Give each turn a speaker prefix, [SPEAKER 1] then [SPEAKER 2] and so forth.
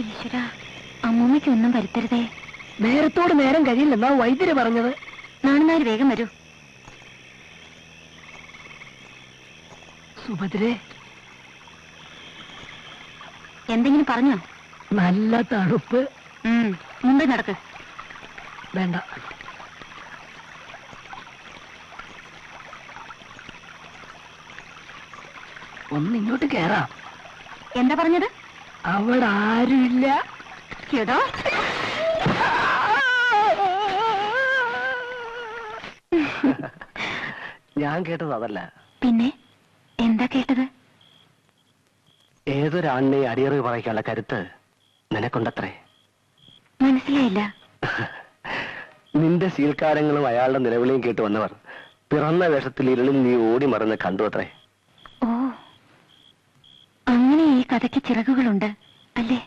[SPEAKER 1] ഈശ്വര, അമ്മൂമ്മയ്ക്കൊന്നും വരുത്തരുതേ.
[SPEAKER 2] നേരത്തോട് നേരം കഴിയില്ലെന്നാ വൈദ്യര് പറഞ്ഞത്.
[SPEAKER 1] നാണുനാര് വേഗം വരൂ.
[SPEAKER 2] സുഭദ്രേ,
[SPEAKER 1] എന്തെങ്കിലും പറഞ്ഞോ?
[SPEAKER 2] നല്ല തണുപ്പ്.
[SPEAKER 1] മുമ്പേ നടക്ക്.
[SPEAKER 2] വേണ്ട, ഒന്നിങ്ങോട്ട് കേറാം.
[SPEAKER 1] എന്താ പറഞ്ഞത്?
[SPEAKER 2] അവിടെ ആരുമില്ല.
[SPEAKER 1] കേട്ടോ?
[SPEAKER 3] ഞാൻ കേട്ടത് അതല്ല.
[SPEAKER 1] പിന്നെ എന്താ കേട്ടത്?
[SPEAKER 3] ഏതൊരാണിനെ അടിയറവ് പറയിക്കാനുള്ള കരുത്ത് നിനക്കുണ്ടത്രേ.
[SPEAKER 1] മനസ്സിലായില്ല.
[SPEAKER 3] നിന്റെ ശീൽക്കാരങ്ങളും അയാളുടെ നിലവിളിയും കേട്ട് വന്നവർ പിറന്ന വേഷത്തിൽ ഇരുളിൽ നീ ഓടി മറന്ന് കണ്ടു അത്രേ.
[SPEAKER 1] ഓ, അങ്ങനെ ഈ കഥയ്ക്ക് ചിറകുകളുണ്ട് അല്ലേ?